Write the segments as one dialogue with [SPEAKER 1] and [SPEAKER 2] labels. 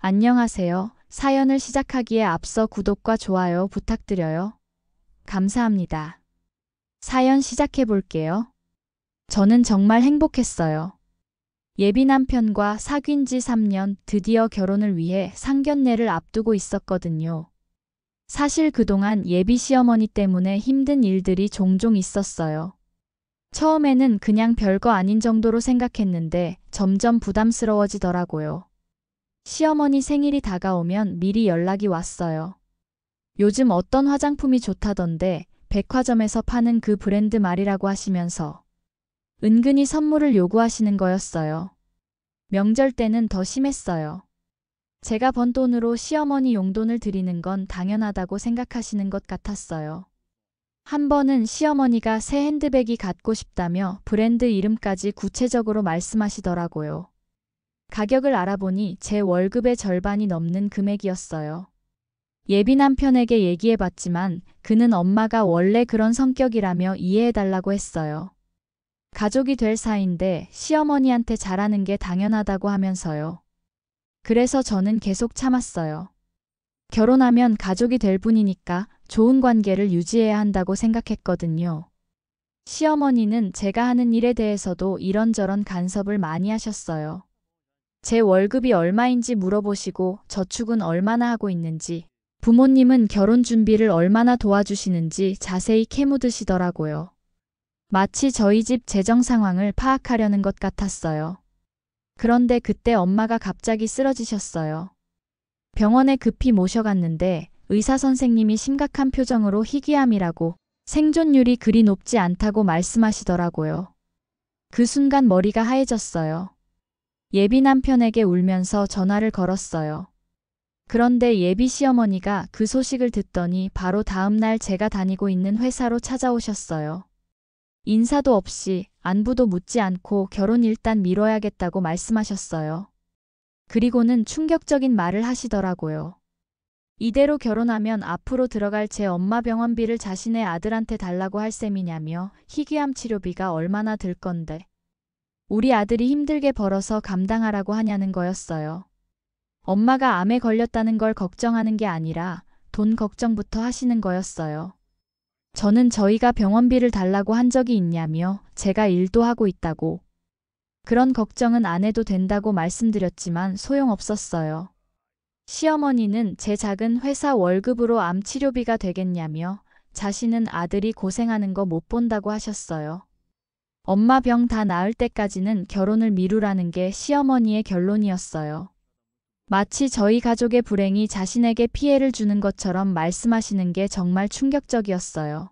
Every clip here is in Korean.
[SPEAKER 1] 안녕하세요. 사연을 시작하기에 앞서 구독과 좋아요 부탁드려요. 감사합니다. 사연 시작해 볼게요. 저는 정말 행복했어요. 예비 남편과 사귄 지 3년, 드디어 결혼을 위해 상견례를 앞두고 있었거든요. 사실 그동안 예비 시어머니 때문에 힘든 일들이 종종 있었어요. 처음에는 그냥 별거 아닌 정도로 생각했는데 점점 부담스러워지더라고요. 시어머니 생일이 다가오면 미리 연락이 왔어요. 요즘 어떤 화장품이 좋다던데 백화점에서 파는 그 브랜드 말이라고 하시면서 은근히 선물을 요구하시는 거였어요. 명절 때는 더 심했어요. 제가 번 돈으로 시어머니 용돈을 드리는 건 당연하다고 생각하시는 것 같았어요. 한 번은 시어머니가 새 핸드백이 갖고 싶다며 브랜드 이름까지 구체적으로 말씀하시더라고요. 가격을 알아보니 제 월급의 절반이 넘는 금액이었어요. 예비 남편에게 얘기해봤지만 그는 엄마가 원래 그런 성격이라며 이해해달라고 했어요. 가족이 될 사이인데 시어머니한테 잘하는 게 당연하다고 하면서요. 그래서 저는 계속 참았어요. 결혼하면 가족이 될 뿐이니까 좋은 관계를 유지해야 한다고 생각했거든요. 시어머니는 제가 하는 일에 대해서도 이런저런 간섭을 많이 하셨어요. 제 월급이 얼마인지 물어보시고 저축은 얼마나 하고 있는지, 부모님은 결혼 준비를 얼마나 도와주시는지 자세히 캐묻으시더라고요. 마치 저희 집 재정 상황을 파악하려는 것 같았어요. 그런데 그때 엄마가 갑자기 쓰러지셨어요. 병원에 급히 모셔갔는데 의사 선생님이 심각한 표정으로 희귀암이라고 생존율이 그리 높지 않다고 말씀하시더라고요. 그 순간 머리가 하얘졌어요. 예비 남편에게 울면서 전화를 걸었어요. 그런데 예비 시어머니가 그 소식을 듣더니 바로 다음 날 제가 다니고 있는 회사로 찾아오셨어요. 인사도 없이 안부도 묻지 않고 결혼 일단 미뤄야겠다고 말씀하셨어요. 그리고는 충격적인 말을 하시더라고요. 이대로 결혼하면 앞으로 들어갈 제 엄마 병원비를 자신의 아들한테 달라고 할 셈이냐며 희귀암 치료비가 얼마나 들 건데. 우리 아들이 힘들게 벌어서 감당하라고 하냐는 거였어요. 엄마가 암에 걸렸다는 걸 걱정하는 게 아니라 돈 걱정부터 하시는 거였어요. 저는 저희가 병원비를 달라고 한 적이 있냐며 제가 일도 하고 있다고. 그런 걱정은 안 해도 된다고 말씀드렸지만 소용없었어요. 시어머니는 제 작은 회사 월급으로 암 치료비가 되겠냐며 자신은 아들이 고생하는 거 못 본다고 하셨어요. 엄마 병 다 나을 때까지는 결혼을 미루라는 게 시어머니의 결론이었어요. 마치 저희 가족의 불행이 자신에게 피해를 주는 것처럼 말씀하시는 게 정말 충격적이었어요.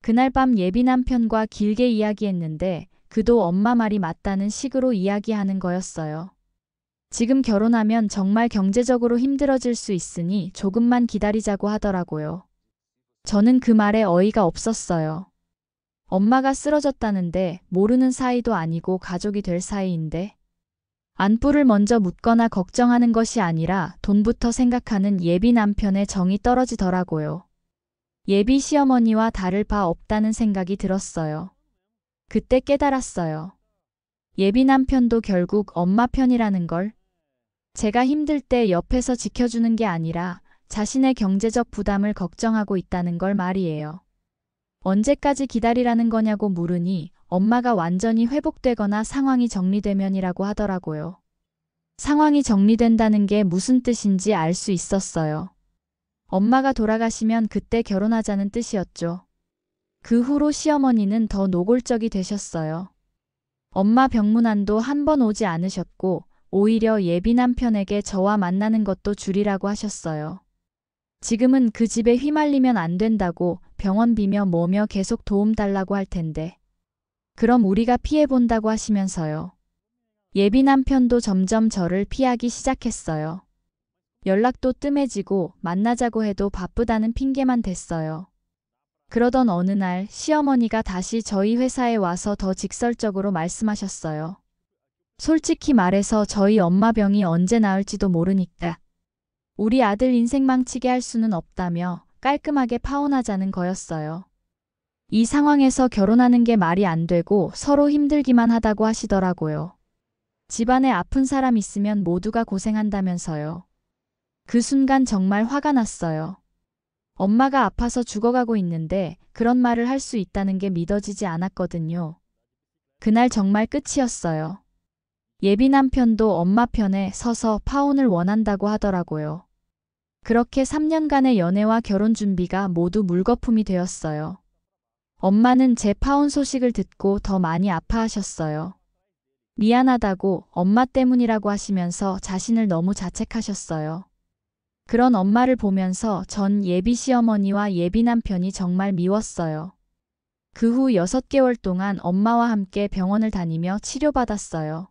[SPEAKER 1] 그날 밤 예비 남편과 길게 이야기했는데 그도 엄마 말이 맞다는 식으로 이야기하는 거였어요. 지금 결혼하면 정말 경제적으로 힘들어질 수 있으니 조금만 기다리자고 하더라고요. 저는 그 말에 어이가 없었어요. 엄마가 쓰러졌다는데 모르는 사이도 아니고 가족이 될 사이인데 안부를 먼저 묻거나 걱정하는 것이 아니라 돈부터 생각하는 예비 남편의 정이 떨어지더라고요. 예비 시어머니와 다를 바 없다는 생각이 들었어요. 그때 깨달았어요. 예비 남편도 결국 엄마 편이라는 걸. 제가 힘들 때 옆에서 지켜주는 게 아니라 자신의 경제적 부담을 걱정하고 있다는 걸 말이에요. 언제까지 기다리라는 거냐고 물으니 엄마가 완전히 회복되거나 상황이 정리되면이라고 하더라고요. 상황이 정리된다는 게 무슨 뜻인지 알 수 있었어요. 엄마가 돌아가시면 그때 결혼하자는 뜻이었죠. 그 후로 시어머니는 더 노골적이 되셨어요. 엄마 병문안도 한 번 오지 않으셨고 오히려 예비 남편에게 저와 만나는 것도 줄이라고 하셨어요. 지금은 그 집에 휘말리면 안 된다고 병원비며 뭐며 계속 도움 달라고 할 텐데. 그럼 우리가 피해본다고 하시면서요. 예비 남편도 점점 저를 피하기 시작했어요. 연락도 뜸해지고 만나자고 해도 바쁘다는 핑계만 댔어요. 그러던 어느 날 시어머니가 다시 저희 회사에 와서 더 직설적으로 말씀하셨어요. 솔직히 말해서 저희 엄마 병이 언제 나을지도 모르니까 우리 아들 인생 망치게 할 수는 없다며 깔끔하게 파혼하자는 거였어요. 이 상황에서 결혼하는 게 말이 안 되고 서로 힘들기만 하다고 하시더라고요. 집안에 아픈 사람 있으면 모두가 고생한다면서요. 그 순간 정말 화가 났어요. 엄마가 아파서 죽어가고 있는데 그런 말을 할 수 있다는 게 믿어지지 않았거든요. 그날 정말 끝이었어요. 예비 남편도 엄마 편에 서서 파혼을 원한다고 하더라고요. 그렇게 3년간의 연애와 결혼 준비가 모두 물거품이 되었어요. 엄마는 제 파혼 소식을 듣고 더 많이 아파하셨어요. 미안하다고 엄마 때문이라고 하시면서 자신을 너무 자책하셨어요. 그런 엄마를 보면서 전 예비 시어머니와 예비 남편이 정말 미웠어요. 그 후 6개월 동안 엄마와 함께 병원을 다니며 치료받았어요.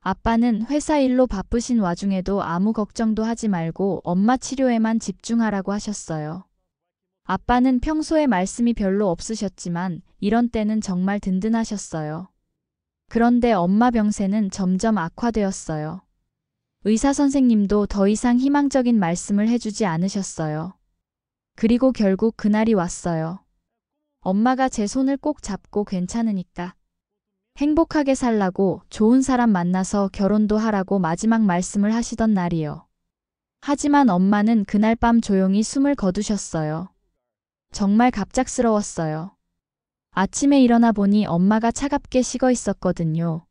[SPEAKER 1] 아빠는 회사 일로 바쁘신 와중에도 아무 걱정도 하지 말고 엄마 치료에만 집중하라고 하셨어요. 아빠는 평소에 말씀이 별로 없으셨지만 이런 때는 정말 든든하셨어요. 그런데 엄마 병세는 점점 악화되었어요. 의사 선생님도 더 이상 희망적인 말씀을 해주지 않으셨어요. 그리고 결국 그날이 왔어요. 엄마가 제 손을 꼭 잡고 괜찮으니까 행복하게 살라고 좋은 사람 만나서 결혼도 하라고 마지막 말씀을 하시던 날이요. 하지만 엄마는 그날 밤 조용히 숨을 거두셨어요. 정말 갑작스러웠어요. 아침에 일어나 보니 엄마가 차갑게 식어 있었거든요.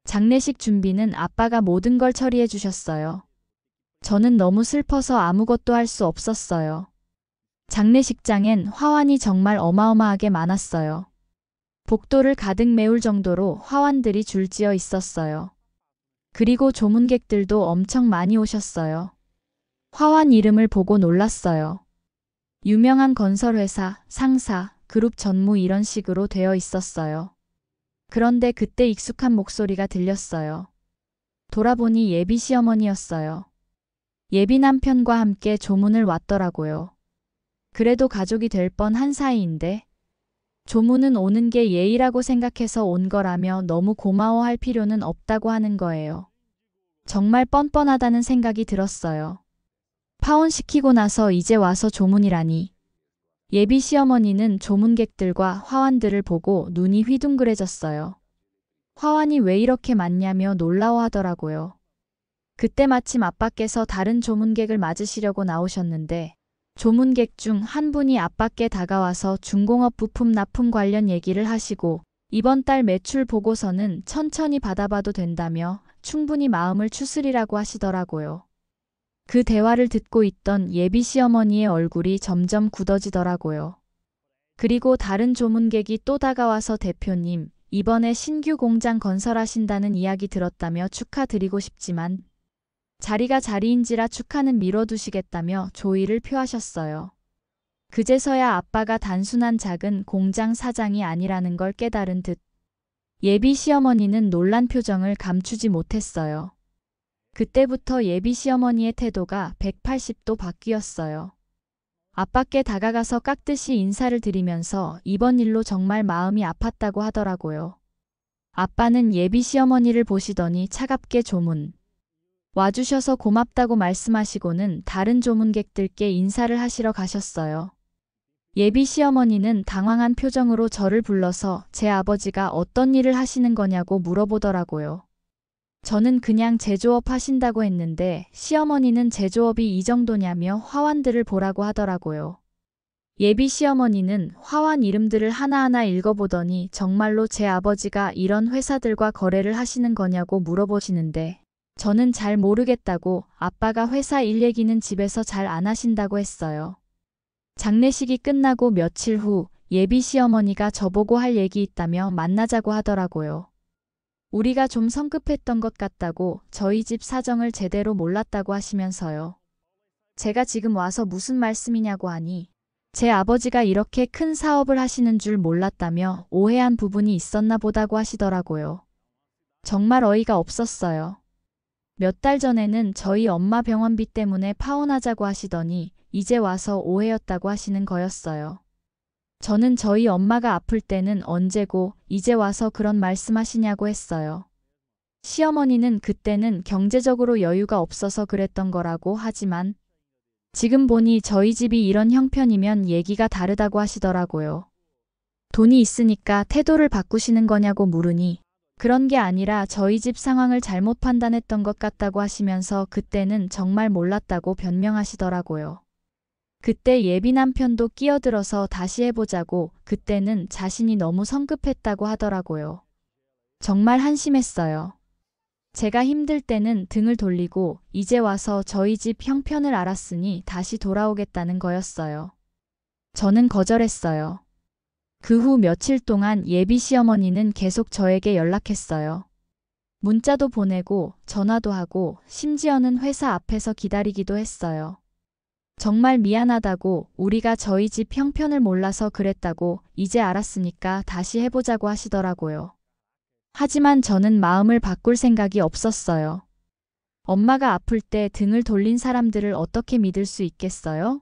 [SPEAKER 1] 장례식 준비는 아빠가 모든 걸 처리해 주셨어요. 저는 너무 슬퍼서 아무것도 할 수 없었어요. 장례식장엔 화환이 정말 어마어마하게 많았어요. 복도를 가득 메울 정도로 화환들이 줄지어 있었어요. 그리고 조문객들도 엄청 많이 오셨어요. 화환 이름을 보고 놀랐어요. 유명한 건설회사, 상사, 그룹 전무 이런 식으로 되어 있었어요. 그런데 그때 익숙한 목소리가 들렸어요. 돌아보니 예비 시어머니였어요. 예비 남편과 함께 조문을 왔더라고요. 그래도 가족이 될 뻔한 사이인데 조문은 오는 게 예의라고 생각해서 온 거라며 너무 고마워할 필요는 없다고 하는 거예요. 정말 뻔뻔하다는 생각이 들었어요. 파혼시키고 나서 이제 와서 조문이라니. 예비 시어머니는 조문객들과 화환들을 보고 눈이 휘둥그레졌어요. 화환이 왜 이렇게 많냐며 놀라워하더라고요. 그때 마침 아빠께서 다른 조문객을 맞으시려고 나오셨는데 조문객 중 한 분이 아빠께 다가와서 중공업 부품 납품 관련 얘기를 하시고 이번 달 매출 보고서는 천천히 받아봐도 된다며 충분히 마음을 추스리라고 하시더라고요. 그 대화를 듣고 있던 예비 시어머니의 얼굴이 점점 굳어지더라고요. 그리고 다른 조문객이 또 다가와서 대표님, 이번에 신규 공장 건설하신다는 이야기 들었다며 축하드리고 싶지만 자리가 자리인지라 축하는 미뤄두시겠다며 조의를 표하셨어요. 그제서야 아빠가 단순한 작은 공장 사장이 아니라는 걸 깨달은 듯 예비 시어머니는 놀란 표정을 감추지 못했어요. 그때부터 예비 시어머니의 태도가 180도 바뀌었어요. 아빠께 다가가서 깍듯이 인사를 드리면서 이번 일로 정말 마음이 아팠다고 하더라고요. 아빠는 예비 시어머니를 보시더니 차갑게 조문. 와주셔서 고맙다고 말씀하시고는 다른 조문객들께 인사를 하시러 가셨어요. 예비 시어머니는 당황한 표정으로 저를 불러서 제 아버지가 어떤 일을 하시는 거냐고 물어보더라고요. 저는 그냥 제조업 하신다고 했는데 시어머니는 제조업이 이 정도냐며 화환들을 보라고 하더라고요. 예비 시어머니는 화환 이름들을 하나하나 읽어보더니 정말로 제 아버지가 이런 회사들과 거래를 하시는 거냐고 물어보시는데 저는 잘 모르겠다고 아빠가 회사 일 얘기는 집에서 잘 안 하신다고 했어요. 장례식이 끝나고 며칠 후 예비 시어머니가 저보고 할 얘기 있다며 만나자고 하더라고요. 우리가 좀 성급했던 것 같다고 저희 집 사정을 제대로 몰랐다고 하시면서요. 제가 지금 와서 무슨 말씀이냐고 하니 제 아버지가 이렇게 큰 사업을 하시는 줄 몰랐다며 오해한 부분이 있었나 보다고 하시더라고요. 정말 어이가 없었어요. 몇 달 전에는 저희 엄마 병원비 때문에 파혼하자고 하시더니 이제 와서 오해였다고 하시는 거였어요. 저는 저희 엄마가 아플 때는 언제고 이제 와서 그런 말씀하시냐고 했어요. 시어머니는 그때는 경제적으로 여유가 없어서 그랬던 거라고 하지만 지금 보니 저희 집이 이런 형편이면 얘기가 다르다고 하시더라고요. 돈이 있으니까 태도를 바꾸시는 거냐고 물으니 그런 게 아니라 저희 집 상황을 잘못 판단했던 것 같다고 하시면서 그때는 정말 몰랐다고 변명하시더라고요. 그때 예비 남편도 끼어들어서 다시 해보자고 그때는 자신이 너무 성급했다고 하더라고요. 정말 한심했어요. 제가 힘들 때는 등을 돌리고 이제 와서 저희 집 형편을 알았으니 다시 돌아오겠다는 거였어요. 저는 거절했어요. 그 후 며칠 동안 예비 시어머니는 계속 저에게 연락했어요. 문자도 보내고 전화도 하고 심지어는 회사 앞에서 기다리기도 했어요. 정말 미안하다고 우리가 저희 집 형편을 몰라서 그랬다고 이제 알았으니까 다시 해보자고 하시더라고요. 하지만 저는 마음을 바꿀 생각이 없었어요. 엄마가 아플 때 등을 돌린 사람들을 어떻게 믿을 수 있겠어요?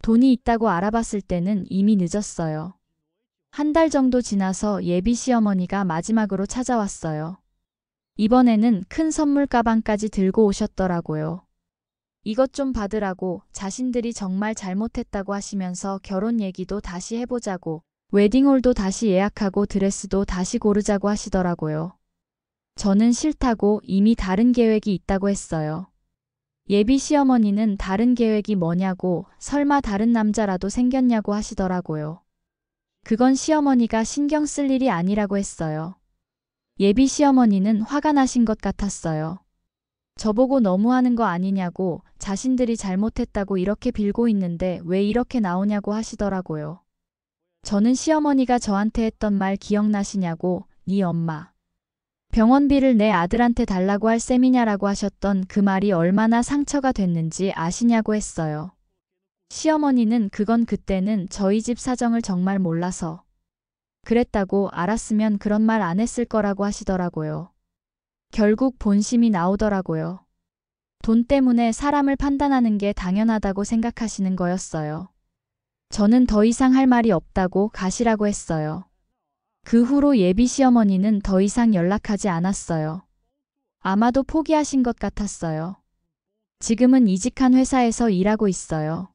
[SPEAKER 1] 돈이 있다고 알아봤을 때는 이미 늦었어요. 한 달 정도 지나서 예비 시어머니가 마지막으로 찾아왔어요. 이번에는 큰 선물 가방까지 들고 오셨더라고요. 이것 좀 받으라고 자신들이 정말 잘못했다고 하시면서 결혼 얘기도 다시 해보자고 웨딩홀도 다시 예약하고 드레스도 다시 고르자고 하시더라고요. 저는 싫다고 이미 다른 계획이 있다고 했어요. 예비 시어머니는 다른 계획이 뭐냐고 설마 다른 남자라도 생겼냐고 하시더라고요. 그건 시어머니가 신경 쓸 일이 아니라고 했어요. 예비 시어머니는 화가 나신 것 같았어요. 저보고 너무하는 거 아니냐고 자신들이 잘못했다고 이렇게 빌고 있는데 왜 이렇게 나오냐고 하시더라고요. 저는 시어머니가 저한테 했던 말 기억나시냐고 네 엄마. 병원비를 내 아들한테 달라고 할 셈이냐라고 하셨던 그 말이 얼마나 상처가 됐는지 아시냐고 했어요. 시어머니는 그건 그때는 저희 집 사정을 정말 몰라서 그랬다고 알았으면 그런 말 안 했을 거라고 하시더라고요. 결국 본심이 나오더라고요. 돈 때문에 사람을 판단하는 게 당연하다고 생각하시는 거였어요. 저는 더 이상 할 말이 없다고 가시라고 했어요. 그 후로 예비 시어머니는 더 이상 연락하지 않았어요. 아마도 포기하신 것 같았어요. 지금은 이직한 회사에서 일하고 있어요.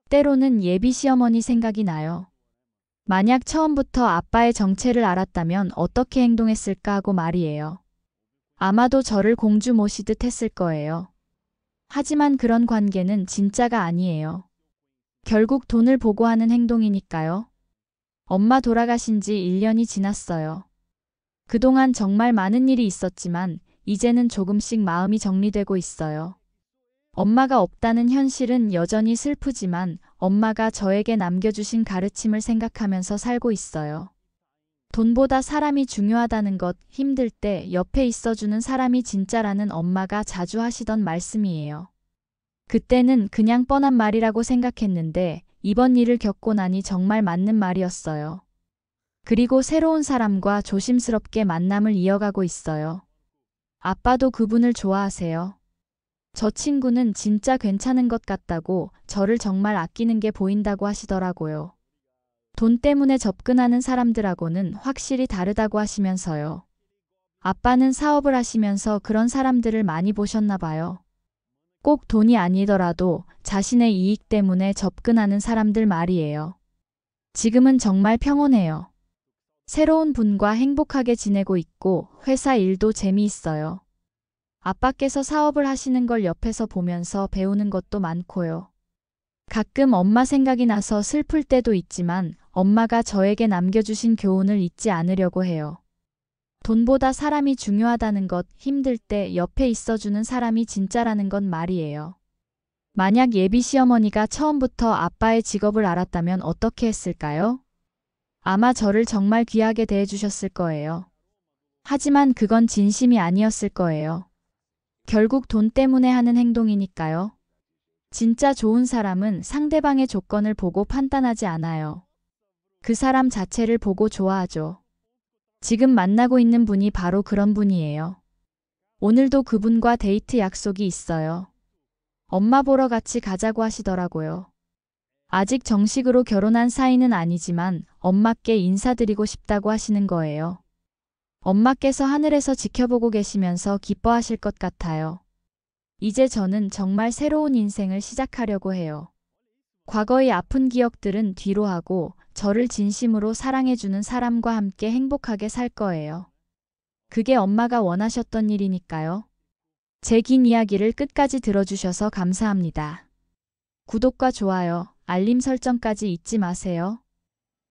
[SPEAKER 1] 때로는 예비 시어머니 생각이 나요. 만약 처음부터 아빠의 정체를 알았다면 어떻게 행동했을까 하고 말이에요. 아마도 저를 공주 모시듯 했을 거예요. 하지만 그런 관계는 진짜가 아니에요. 결국 돈을 보고 하는 행동이니까요. 엄마 돌아가신 지 1년이 지났어요. 그동안 정말 많은 일이 있었지만 이제는 조금씩 마음이 정리되고 있어요. 엄마가 없다는 현실은 여전히 슬프지만 엄마가 저에게 남겨주신 가르침을 생각하면서 살고 있어요. 돈보다 사람이 중요하다는 것, 힘들 때 옆에 있어주는 사람이 진짜라는 엄마가 자주 하시던 말씀이에요. 그때는 그냥 뻔한 말이라고 생각했는데 이번 일을 겪고 나니 정말 맞는 말이었어요. 그리고 새로운 사람과 조심스럽게 만남을 이어가고 있어요. 아빠도 그분을 좋아하세요. 저 친구는 진짜 괜찮은 것 같다고 저를 정말 아끼는 게 보인다고 하시더라고요. 돈 때문에 접근하는 사람들하고는 확실히 다르다고 하시면서요. 아빠는 사업을 하시면서 그런 사람들을 많이 보셨나 봐요. 꼭 돈이 아니더라도 자신의 이익 때문에 접근하는 사람들 말이에요. 지금은 정말 평온해요. 새로운 분과 행복하게 지내고 있고 회사 일도 재미있어요. 아빠께서 사업을 하시는 걸 옆에서 보면서 배우는 것도 많고요. 가끔 엄마 생각이 나서 슬플 때도 있지만 엄마가 저에게 남겨주신 교훈을 잊지 않으려고 해요. 돈보다 사람이 중요하다는 것, 힘들 때 옆에 있어주는 사람이 진짜라는 건 말이에요. 만약 예비 시어머니가 처음부터 아빠의 직업을 알았다면 어떻게 했을까요? 아마 저를 정말 귀하게 대해주셨을 거예요. 하지만 그건 진심이 아니었을 거예요. 결국 돈 때문에 하는 행동이니까요. 진짜 좋은 사람은 상대방의 조건을 보고 판단하지 않아요. 그 사람 자체를 보고 좋아하죠. 지금 만나고 있는 분이 바로 그런 분이에요. 오늘도 그분과 데이트 약속이 있어요. 엄마 보러 같이 가자고 하시더라고요. 아직 정식으로 결혼한 사이는 아니지만 엄마께 인사드리고 싶다고 하시는 거예요. 엄마께서 하늘에서 지켜보고 계시면서 기뻐하실 것 같아요. 이제 저는 정말 새로운 인생을 시작하려고 해요. 과거의 아픈 기억들은 뒤로 하고 저를 진심으로 사랑해주는 사람과 함께 행복하게 살 거예요. 그게 엄마가 원하셨던 일이니까요. 제 긴 이야기를 끝까지 들어주셔서 감사합니다. 구독과 좋아요, 알림 설정까지 잊지 마세요.